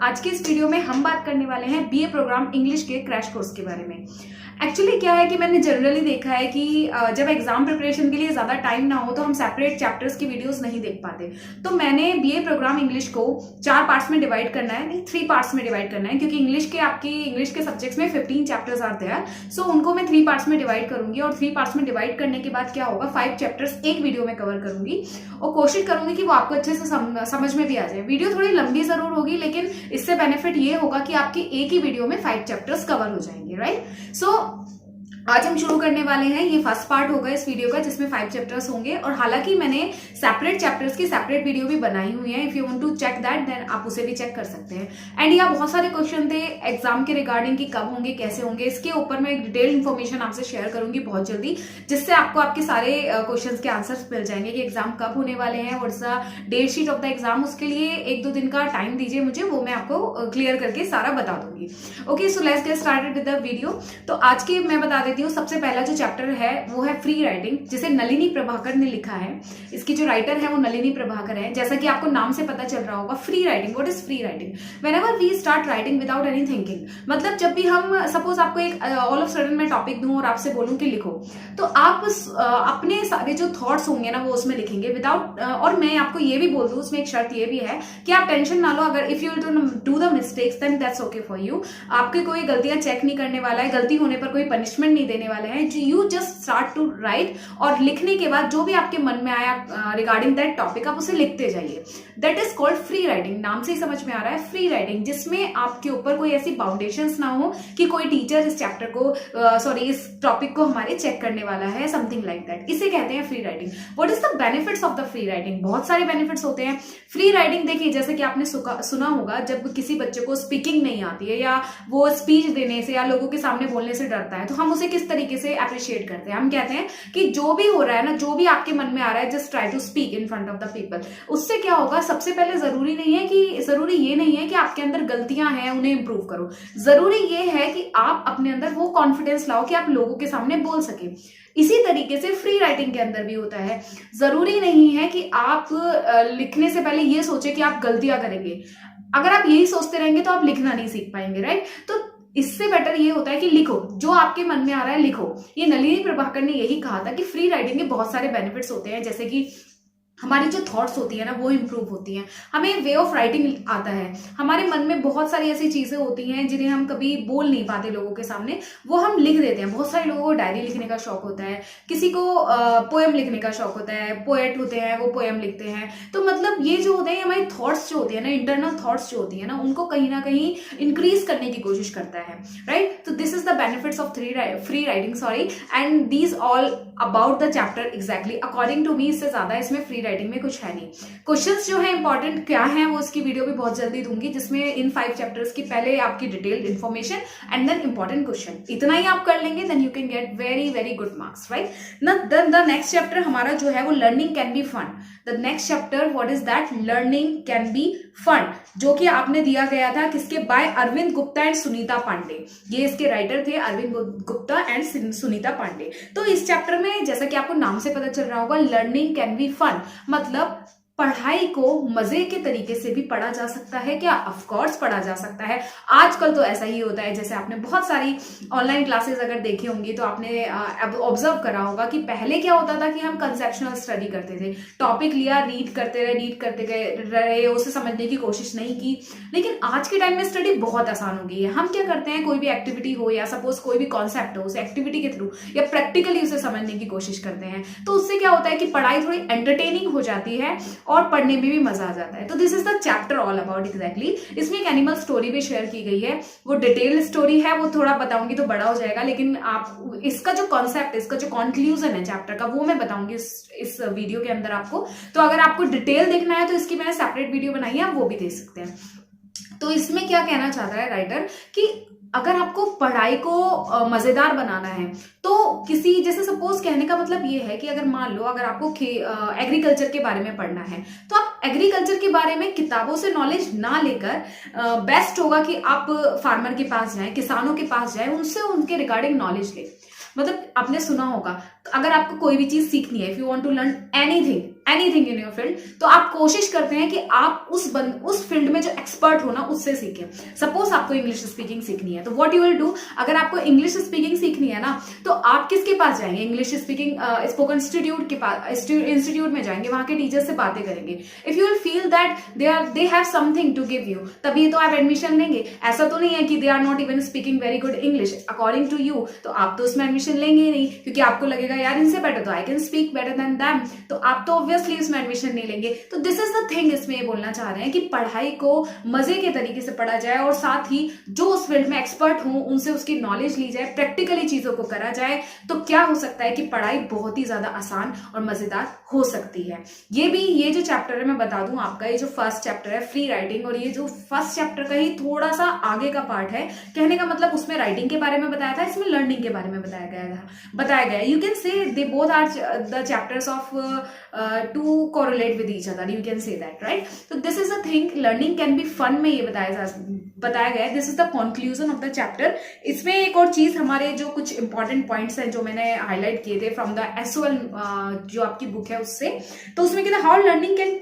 आज के इस वीडियो में हम बात करने वाले हैं बीए प्रोग्राम इंग्लिश के क्रैश कोर्स के बारे में। एक्चुअली क्या है कि मैंने जनरली देखा है कि जब एग्जाम प्रिपरेशन के लिए ज्यादा टाइम ना हो तो हम सेपरेट चैप्टर्स की वीडियोस नहीं देख पाते। तो मैंने बीए प्रोग्राम इंग्लिश को 4 पार्ट्स में डिवाइड करना है, नहीं 3 पार्ट्स में डिवाइड करना है, क्योंकि इंग्लिश के सब्जेक्ट्स में 15 चैप्टर्स आते हैं। सो उनको मैं 3 पार्ट्स में डिवाइड करूंगी और 3 पार्ट्स में डिवाइड करने के बाद क्या होगा, 5 चैप्टर्स एक वीडियो में कवर करूंगी और कोशिश करूंगी कि वो आपको अच्छे से समझ में भी आ जाए। वीडियो थोड़ी लंबी जरूर होगी, लेकिन इससे बेनिफिट ये होगा कि आपके एक ही वीडियो में 5 चैप्टर्स कवर हो जाएंगे, राइट। सो आज हम शुरू करने वाले हैं। ये फर्स्ट पार्ट होगा इस वीडियो का जिसमें 5 चैप्टर्स होंगे और हालांकि मैंने सेपरेट चैप्टर्स की सेपरेट वीडियो भी बनाई हुई है। If you want to check that then आप उसे भी चेक कर सकते हैं। एंड यहाँ बहुत सारे क्वेश्चन थे एग्जाम के रिगार्डिंग कि कब होंगे, कैसे होंगे। इसके ऊपर मैं एक डिटेल इन्फॉर्मेशन आपसे शेयर करूंगी बहुत जल्दी, जिससे आपको आपके सारे क्वेश्चन के आंसर्स मिल जाएंगे कि एग्जाम कब होने वाले हैं, what's the date sheet of the exam. उसके लिए 1-2 दिन का टाइम दीजिए मुझे, वो मैं आपको क्लियर करके सारा बता दूंगी। Okay, so let's get started with the video. तो आज के मैं बता देती हूँ, सबसे पहला चैप्टर है वो है फ्री राइटिंग, जिसे नलिनी प्रभाकर ने लिखा है। इसकी जो राइटर है वो नलिनी प्रभाकर है। जैसा कि आपको नाम से पता चल रहा होगा, free writing. What is free writing? Whenever we start writing without any thinking, मतलब जब भी हम सपोज आपको एक ऑल ऑफ सडन मैं टॉपिक दूं और आपसे बोलूं कि लिखो, तो आप अपने सारे जो थॉट्स होंगे ना वो उसमें लिखेंगे विदाउट, और मैं आपको ये भी बोल दूं, उसमें एक शर्त ये भी है कि आप टेंशन ना लो। अगर if you do the mistakes then that's okay for you. आपके कोई गलतियां चेक नहीं करने वाला है, गलती होने पर कोई पनिशमेंट नहीं देने वाले हैं। You just start to write, और लिखने के बाद जो भी आपके मन में आया रिगार्डिंग दैट टॉपिक आप उसे लिखते जाइए। That is called free writing. नाम से ही समझ में आ रहा है फ्री राइटिंग, जिसमें आपके ऊपर कोई ऐसी बाउंडेशंस ना हो कि कोई टीचर इस चैप्टर को इस टॉपिक को हमारे चेक करने वाला है, समथिंग लाइक दैट। इसे कहते हैं free writing. What is the benefits of the free writing? बहुत सारे बेनिफिट्स होते हैं फ्री राइटिंग। देखिए, जैसे कि आपने सुना होगा, जब किसी बच्चे को स्पीकिंग नहीं आती है या वो स्पीच देने से या लोगों के सामने बोलने से डरता है, तो हम उसे किस तरीके से अप्रिशिएट करते हैं? हम कहते हैं कि जो भी हो रहा है ना, जो भी आपके मन में आ रहा है, just try to speak in front of the people. उससे क्या होगा, सबसे पहले जरूरी ये नहीं है कि आपके अंदर गलतियां हैं उन्हें इंप्रूव करो। जरूरी ये है कि आप अपने अंदर वो कॉन्फिडेंस लाओ कि आप लोगों के सामने बोल सके। इसी तरीके से फ्री राइटिंग के अंदर भी होता है। जरूरी नहीं है कि आप लिखने से पहले ये सोचे कि आप गलतियां करेंगे। अगर आप यही सोचते रहेंगे तो आप लिखना नहीं सीख पाएंगे, राइट। तो इससे बेटर ये होता है कि लिखो, जो आपके मन में आ रहा है लिखो। ये नलिनी प्रभाकर ने यही कहा था कि फ्री राइटिंग के बहुत सारे बेनिफिट्स होते हैं, जैसे कि हमारी जो थॉट्स होती है ना वो इंप्रूव होती हैं, हमें वे ऑफ राइटिंग आता है, हमारे मन में बहुत सारी ऐसी चीजें होती हैं जिन्हें हम कभी बोल नहीं पाते लोगों के सामने, वो हम लिख देते हैं। बहुत सारे लोगों को डायरी लिखने का शौक होता है, किसी को पोएम लिखने का शौक होता है, पोएट होते हैं वो पोएम लिखते हैं। तो मतलब ये जो होते हैं हमारी थॉट्स जो होती है ना, इंटरनल थॉट्स जो होती है ना, उनको कहीं ना कहीं इंक्रीज करने की कोशिश करता है, राइट। तो this is the benefits of free writing, and these all about the chapter exactly according to me. इससे ज्यादा इसमें फ्री राइटिंग में कुछ है नहीं। क्वेश्चंस जो है इंपॉर्टेंट क्या है वो इसकी वीडियो भी बहुत जल्दी दूंगी, जिसमें इन 5 चैप्टर्स की पहले आपकी detailed information and then important question. इतना ही आप कर लेंगे then you can get very very good marks, right. The next chapter हमारा जो है वो learning can be fun. The next chapter what is that? Learning can be fun, जो कि आपने दिया गया था किसके? By Arvind Gupta and Sunita Pande. ये इसके राइटर थे, अरविंद गुप्ता एंड सुनीता पांडे। तो इस चैप्टर में जैसा कि आपको नाम से पता चल रहा होगा, लर्निंग कैन बी फन, मतलब पढ़ाई को मजे के तरीके से भी पढ़ा जा सकता है। क्या? ऑफ कोर्स पढ़ा जा सकता है। आजकल तो ऐसा ही होता है, जैसे आपने बहुत सारी ऑनलाइन क्लासेस अगर देखी होंगी तो आपने ऑब्जर्व करा होगा कि पहले क्या होता था कि हम कंसेप्शनल स्टडी करते थे, टॉपिक लिया, रीड करते रहे, उसे समझने की कोशिश नहीं की। लेकिन आज के टाइम में स्टडी बहुत आसान हो गई है। हम क्या करते हैं, कोई भी एक्टिविटी हो या सपोज कोई भी कॉन्सेप्ट हो, उसे एक्टिविटी के थ्रू या प्रैक्टिकली उसे समझने की कोशिश करते हैं। तो उससे क्या होता है कि पढ़ाई थोड़ी एंटरटेनिंग हो जाती है और पढ़ने में भी मजा आ जाता है। तो this is the chapter all about exactly. इसमें एक एनिमल स्टोरी भी शेयर की गई है, वो डिटेल स्टोरी है, वो थोड़ा बताऊंगी तो बड़ा हो जाएगा, लेकिन आप इसका जो कॉन्सेप्ट, इसका जो कंक्लूजन है चैप्टर का, वो मैं बताऊंगी इस वीडियो के अंदर आपको। तो अगर आपको डिटेल देखना है तो इसकी मैंने सेपरेट वीडियो बनाई है, आप वो भी देख सकते हैं। तो इसमें क्या कहना चाहता है राइटर कि अगर आपको पढ़ाई को मजेदार बनाना है तो किसी, जैसे सपोज कहने का मतलब ये है कि अगर मान लो अगर आपको एग्रीकल्चर के बारे में पढ़ना है तो आप एग्रीकल्चर के बारे में किताबों से नॉलेज ना लेकर बेस्ट होगा कि आप फार्मर के पास जाएं, किसानों के पास जाएं, उनसे उनके रिगार्डिंग नॉलेज लें। मतलब आपने सुना होगा, अगर आपको कोई भी चीज सीखनी है, if you want to learn anything anything in your field, तो आप कोशिश करते हैं कि आप उस फील्ड में जो एक्सपर्ट हो ना उससे सीखें। सपोज आपको इंग्लिश स्पीकिंग सीखनी है, तो व्हाट यू विल डू, अगर आपको इंग्लिश स्पीकिंग सीखनी है ना, तो आप किसके पास जाएंगे, इंग्लिश स्पीकिंग स्पोकन इंस्टीट्यूट के पास, इंस्टीट्यूट में जाएंगे, वहां के टीचर से बातें करेंगे। If you will feel that they have something to give you, तभी तो आप एडमिशन लेंगे। ऐसा तो नहीं है कि they are not even speaking very good English according to you, तो आप तो उसमें एडमिशन लेंगे ही नहीं, क्योंकि आपको लगेगा यार इनसे बेटर तो I can speak better than them, तो आप तो ऑब्वियसली उसमें एडमिशन नहीं लेंगे। तो दिस इज द थिंग, इसमें ये बोलना चाह रहे हैं कि पढ़ाई को मजे के तरीके से पढ़ा जाए, और साथ ही जो उस फील्ड में एक्सपर्ट हो उनसे उसकी नॉलेज ली जाए, प्रैक्टिकली चीजों को करा जाए, तो क्या हो सकता है कि पढ़ाई बहुत ही ज्यादा आसान और मजेदार हो सकती है। ये जो चैप्टर है मैं बता दूं आपका, ये जो फर्स्ट चैप्टर है फ्री राइटिंग, और ये जो फर्स्ट चैप्टर का ही थोड़ा सा आगे का पार्ट है, कहने का मतलब उसमें राइटिंग के बारे में बताया था, इसमें लर्निंग के बारे में बताया गया। You can say they both are the chapters of to correlate with each other, you can say that, right. तो this is a thing, learning can be fun में ये बताया गया है। This is the conclusion of the chapter. इसमें एक और चीज, हमारे जो कुछ इंपॉर्टेंट पॉइंट्स हैं जो मैंने हाईलाइट किए थे फ्रॉम द एसओएल जो आपकी बुक है उससे, तो उसमें कहते हैं how learning can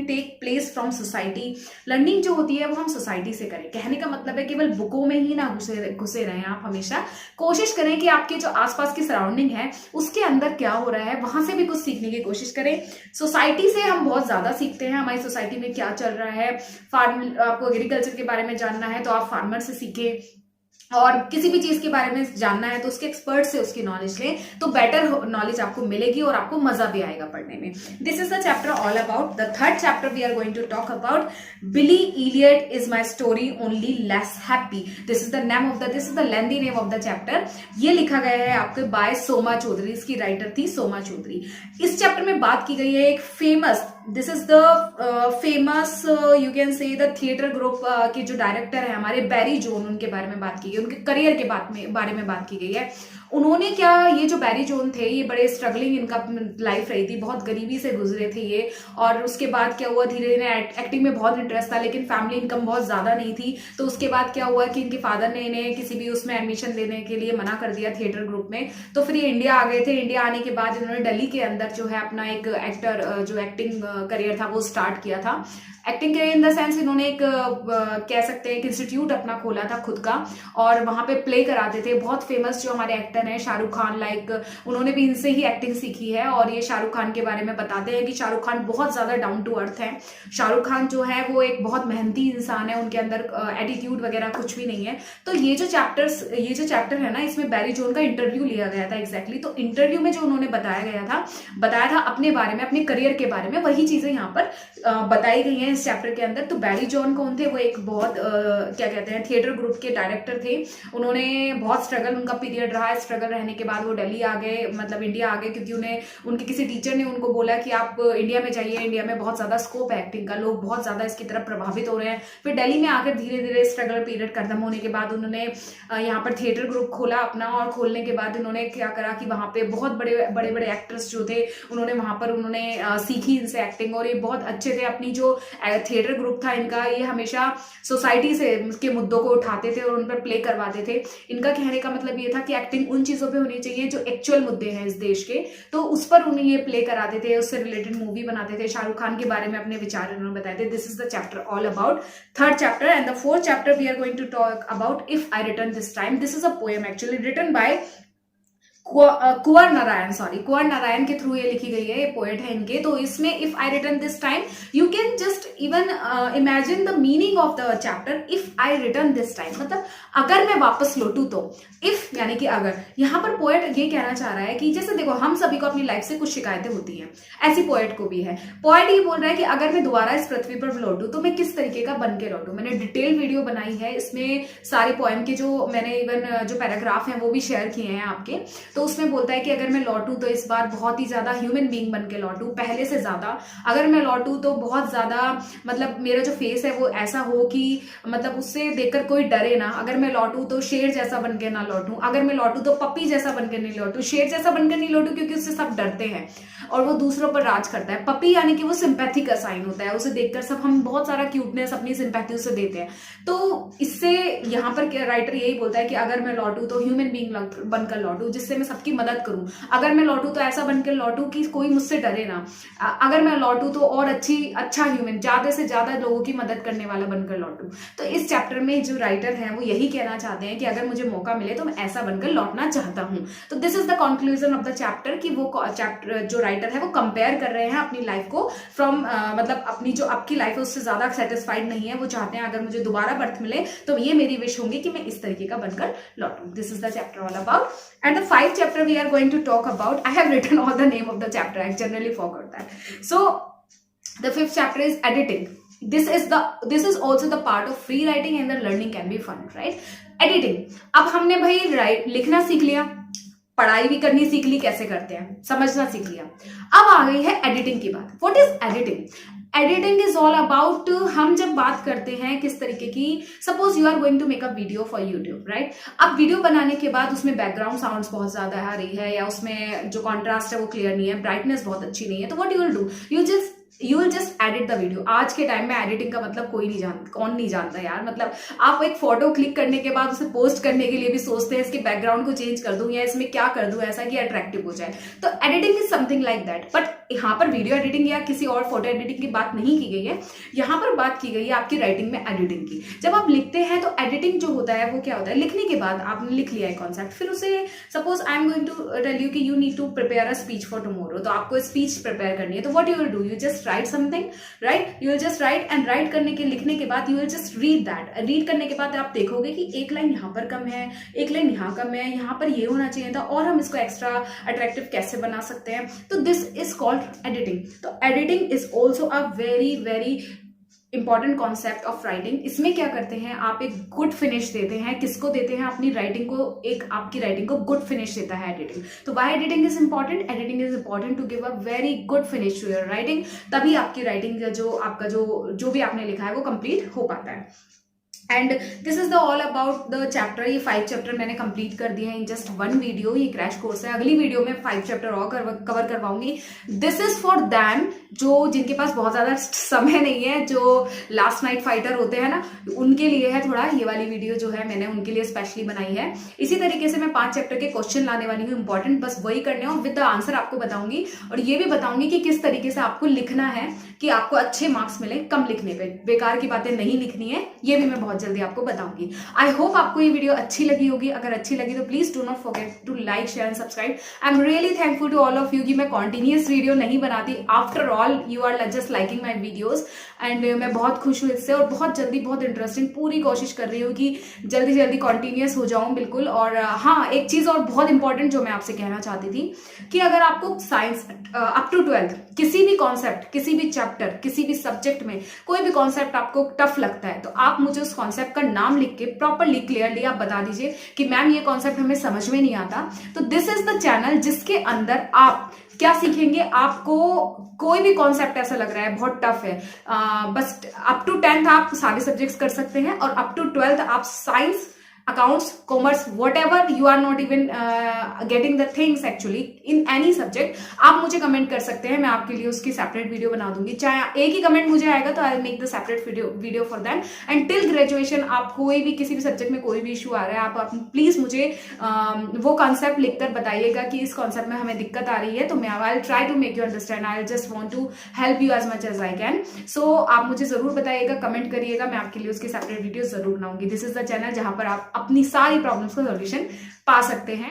take place from society. Learning जो होती है वो हम सोसाइटी से करें, कहने का मतलब है केवल बुकों में ही ना घुसे रहें आप, हमेशा कोशिश करें कि आपके जो आसपास की सराउंडिंग है उसके अंदर क्या हो रहा है, वहां से भी कुछ सीखने की कोशिश करें। सोसाइटी से हम बहुत ज्यादा सीखते हैं, हमारी सोसाइटी में क्या चल रहा है, आपको एग्रीकल्चर के बारे में जानना है तो आप फार्मर से सीखें, और किसी भी चीज के बारे में जानना है तो उसके एक्सपर्ट से उसकी नॉलेज लें, तो बेटर नॉलेज आपको मिलेगी और आपको मजा भी आएगा पढ़ने में। This is the chapter all about. The third chapter we are going to talk about Billy Elliot is my story only less happy. This is the lengthy name of the chapter. ये लिखा गया है आपके bye Soma Chaudhary, इसकी writer थी सोमा चौधरी। इस chapter में बात की गई है एक famous, this is the famous you can से द थिएटर ग्रुप के जो डायरेक्टर है हमारे बैरी जोन, उनके बारे में बात की गई, उनके करियर के बारे में बात की गई है। उन्होंने क्या, ये जो बैरी जोन थे ये बड़े स्ट्रगलिंग इनका लाइफ रही थी, बहुत गरीबी से गुजरे थे ये, और उसके बाद क्या हुआ, धीरे धीरे एक्टिंग में बहुत इंटरेस्ट था लेकिन फैमिली इनकम बहुत ज्यादा नहीं थी, तो उसके बाद क्या हुआ कि इनके फादर ने इन्हें किसी भी उसमें एडमिशन लेने के लिए मना कर दिया थिएटर ग्रुप में। तो फिर ये इंडिया आ गए थे। इंडिया आने के बाद इन्होंने दिल्ली के अंदर जो है अपना एक एक्टर जो एक्टिंग करियर था वो स्टार्ट किया था। Acting career in the sense इन्होंने एक कह सकते हैं एक इंस्टीट्यूट अपना खोला था खुद का, और वहां पे प्ले कराते थे। बहुत फेमस जो हमारे एक्टर हैं शाहरुख खान, लाइक उन्होंने भी इनसे ही एक्टिंग सीखी है, और ये शाहरुख खान के बारे में बताते हैं कि शाहरुख खान बहुत ज्यादा डाउन टू अर्थ है। शाहरुख खान जो है वो एक बहुत मेहनती इंसान है, उनके अंदर एटीट्यूड वगैरह कुछ भी नहीं है। तो ये जो चैप्टर है ना, इसमें बैरी जोन का इंटरव्यू लिया गया था एग्जैक्टली। तो इंटरव्यू में जो उन्होंने बताया था अपने बारे में, अपने करियर के बारे में, वही चीजें यहाँ पर बताई गई हैं इस चैप्टर के अंदर। तो बैरी जॉन कौन थे, वो एक बहुत क्या कहते हैं थिएटर ग्रुप के डायरेक्टर थे। उन्होंने बहुत स्ट्रगल, उनका पीरियड रहा, स्ट्रगल रहने के बाद वो दिल्ली आ गए, मतलब इंडिया आ गए, क्योंकि उनके किसी टीचर ने उनको बोला कि आप इंडिया में जाइए, इंडिया में बहुत ज्यादा स्कोप है एक्टिंग का, लोग बहुत ज्यादा इसकी तरफ प्रभावित हो रहे हैं। फिर दिल्ली में आकर धीरे धीरे स्ट्रगल पीरियड खत्म होने के बाद उन्होंने यहाँ पर थिएटर ग्रुप खोला अपना, और खोलने के बाद उन्होंने क्या करा कि वहां पे बहुत बड़े बड़े एक्टर्स जो थे उन्होंने वहां पर सीखी इनसे एक्टिंग, और ये बहुत अच्छे थे। अपनी जो थिएटर ग्रुप था इनका, ये हमेशा सोसाइटी से के मुद्दों को उठाते थे और उन पर प्ले करवाते थे। इनका कहने का मतलब ये था कि एक्टिंग उन चीजों पे होनी चाहिए जो एक्चुअल मुद्दे हैं इस देश के, तो उस पर उन्हें ये प्ले कराते थे, उससे रिलेटेड मूवी बनाते थे। शाहरुख खान के बारे में अपने विचार उन्होंने बताए थे। This is the chapter all about third chapter. And the fourth chapter we are going to talk about if I return this time. This is a poem actually written by Kunwar Narayan के थ्रू ये लिखी गई है, ये poet है इनके। तो इसमें if I return this time, you can just even imagine the meaning of the chapter. If I return this time मतलब अगर मैं वापस लौटू तो, इफ यानी कि अगर। यहाँ पर पोएट ये कहना चाह रहा है कि जैसे देखो हम सभी को अपनी लाइफ से कुछ शिकायतें होती हैं, ऐसी पोएट को भी है। पोएट ये बोल रहा है कि अगर मैं दोबारा इस पृथ्वी पर लौटू तो मैं किस तरीके का बन के लौटू। मैंने डिटेल वीडियो बनाई है, इसमें सारी पोएम के जो मैंने इवन जो पैराग्राफ हैं वो भी शेयर किए हैं आपके। तो उसमें बोलता है कि अगर मैं लौटूं तो इस बार बहुत ही ज्यादा ह्यूमन बीइंग बन के लौटूं, पहले से ज्यादा। अगर मैं लौटूं तो बहुत ज्यादा मतलब मेरा जो फेस है वो ऐसा हो कि मतलब उससे देखकर कोई डरे ना। अगर मैं लौटूं तो शेर जैसा बन के ना लौटूं, अगर मैं लौटूं तो पपी जैसा बनकर नहीं लौटूं, शेर जैसा बनकर नहीं लौटूं, क्योंकि उससे सब डरते हैं और वो दूसरों पर राज करता है। पपी यानी कि वो सिंपैथी का साइन होता है, उसे देखकर सब हम बहुत सारा क्यूटनेस अपनी सिंपैथी उसे देते हैं। तो इससे यहाँ पर राइटर यही बोलता है कि अगर मैं लौटूं तो ह्यूमन बीइंग बनकर लौटूं, जिससे मैं सबकी मदद करूं। अगर मैं लौटूं तो ऐसा बनकर लौटूं कि कोई मुझसे डरे ना। अगर मैं लौटूं तो और अच्छा ह्यूमन, ज्यादा से ज्यादा लोगों की मदद करने वाला बनकर लौटूं। तो इस चैप्टर में जो राइटर है वो यही कहना चाहते हैं कि अगर मुझे मौका मिले तो मैं ऐसा बनकर लौटना चाहता हूं। तो this is the conclusion of the chapter, कि वो चैप्टर जो राइटर है वो कंपेयर कर रहे हैं अपनी लाइफ को फ्रॉम मतलब अपनी जो आपकी लाइफ है उससे ज्यादा सेटिस्फाइड नहीं है। वो चाहते हैं अगर मुझे दोबारा बर्थ मिले तो ये मेरी विश होंगी कि मैं इस तरीके का बनकर लौटूं। This is the chapter all about, and the 5th chapter we are going to talk about. I have written all the name of the chapter, I generally forgot that. So the 5th chapter is editing. This is also the part of free writing, and the learning can be fun, right? Editing. अब हमने भाई लिखना सीख लिया, पढ़ाई भी करनी सीख ली, कैसे करते हैं समझना सीख लिया। अब आ गई है एडिटिंग की बात। What is editing? Editing is all about, हम जब बात करते हैं किस तरीके की, suppose you are going to make a video for YouTube, right? अब वीडियो बनाने के बाद उसमें बैकग्राउंड साउंड्स बहुत ज्यादा आ रही है, या उसमें जो कॉन्ट्रास्ट है वो क्लियर नहीं है, ब्राइटनेस बहुत अच्छी नहीं है, तो what you will do, you will just edit the video. आज के टाइम में एडिटिंग का मतलब कौन नहीं जानता यार। मतलब आप एक फोटो क्लिक करने के बाद उसे पोस्ट करने के लिए भी सोचते हैं इसके बैकग्राउंड को चेंज कर दूं या इसमें क्या कर दूं ऐसा कि अट्रैक्टिव हो जाए। तो editing is something like that. But यहाँ पर वीडियो एडिटिंग या किसी और फोटो एडिटिंग की बात नहीं की गई है, यहाँ पर बात की गई है आपकी राइटिंग में एडिटिंग की। जब आप लिखते हैं तो एडिटिंग जो होता है वो क्या होता है, लिखने के बाद आपने लिख लिया है कॉन्सेप्ट, फिर उसे suppose I am going to tell you कि you need to prepare a speech for tomorrow, तो आपको स्पीच प्रिपेयर करनी है। तो what you will do, you just write something, right? You will just write, and write करने के लिखने के बाद you will just read that. Read करने के बाद आप देखोगे कि एक लाइन यहाँ पर कम है, एक लाइन यहाँ कम है, यहाँ पर ये होना चाहिए था, और हम इसको एक्स्ट्रा अट्रैक्टिव कैसे बना सकते हैं। तो दिस इज कॉल्ड एडिटिंग। तो editing is also a very very important concept of writing. इसमें क्या करते हैं, आप एक गुड फिनिश देते हैं। किसको देते हैं? अपनी राइटिंग को, एक आपकी राइटिंग को गुड फिनिश देता है एडिटिंग। तो why editing is important? Editing is important to give a very good finish to your writing. तभी आपकी राइटिंग जो आपका जो भी आपने लिखा है वो कंप्लीट हो पाता है। And this is the all about the chapter. ये 5 चैप्टर मैंने कंप्लीट कर दिए हैं इन जस्ट 1 वीडियो। ये क्रैश कोर्स है। अगली वीडियो में 5 चैप्टर और कवर करवाऊंगी। दिस इज फॉर दैम जिनके पास बहुत ज्यादा समय नहीं है, जो लास्ट नाइट फाइटर होते हैं ना, उनके लिए है थोड़ा ये वाली वीडियो जो है मैंने उनके लिए स्पेशली बनाई है। इसी तरीके से मैं 5 चैप्टर के क्वेश्चन लाने वाली हूँ इंपॉर्टेंट, बस वही करने और विद द आंसर आपको बताऊंगी, और ये भी बताऊंगी कि किस तरीके से आपको लिखना है कि आपको अच्छे मार्क्स मिले कम लिखने पे। बेकार की बातें नहीं लिखनी है, ये भी मैं बहुत जल्दी आपको बताऊंगी। आई होप आपको ये वीडियो अच्छी लगी होगी। अगर अच्छी लगी तो please do not forget to like, share and subscribe. I am really thankful to all of you कि मैं कॉन्टिन्यूस वीडियो नहीं बनाती। After all you are just liking my videos, and मैं बहुत खुश हूँ इससे, और बहुत जल्दी बहुत इंटरेस्टिंग पूरी कोशिश कर रही हूँ कि जल्दी जल्दी कॉन्टिन्यूस हो जाऊँ बिल्कुल। और हाँ, एक चीज और बहुत इंपॉर्टेंट जो मैं आपसे कहना चाहती थी कि अगर आपको साइंस अप टू 12th किसी भी कॉन्सेप्ट, किसी भी चैप्टर, किसी भी सब्जेक्ट में कोई भी कॉन्सेप्ट आपको टफ लगता है, तो आप मुझे उस कॉन्सेप्ट का नाम लिख के प्रॉपरली क्लियरली आप बता दीजिए कि मैम ये कॉन्सेप्ट हमें समझ में नहीं आता। तो दिस इज द चैनल जिसके अंदर आप क्या सीखेंगे, आपको कोई भी कॉन्सेप्ट ऐसा लग रहा है बहुत टफ है, बस अप टू 10th आप सारे सब्जेक्ट्स कर सकते हैं, और अप टू 12th आप science, accounts, commerce, whatever you are not even getting the things actually in any subject, आप मुझे कमेंट कर सकते हैं, मैं आपके लिए उसकी सेपरेट वीडियो बना दूंगी। चाहे एक ही कमेंट मुझे आएगा तो I will make the separate video for them. And till graduation आप कोई भी किसी भी सब्जेक्ट में कोई भी इशू आ रहा है, आप प्लीज मुझे वो कॉन्सेप्ट लिखकर बताइएगा कि इस कॉन्सेप्ट में हमें दिक्कत आ रही है, तो मैं I will try to make you understand. I just want to help you as much as I can. So आप मुझे जरूर बताइएगा, कमेंट करिएगा, मैं आपके लिए उसकी सेपरेट वीडियो जरूर बनाऊंगी। दिस इज द चैनल जहां पर आप अपनी सारी प्रॉब्लम्स का सॉल्यूशन पा सकते हैं।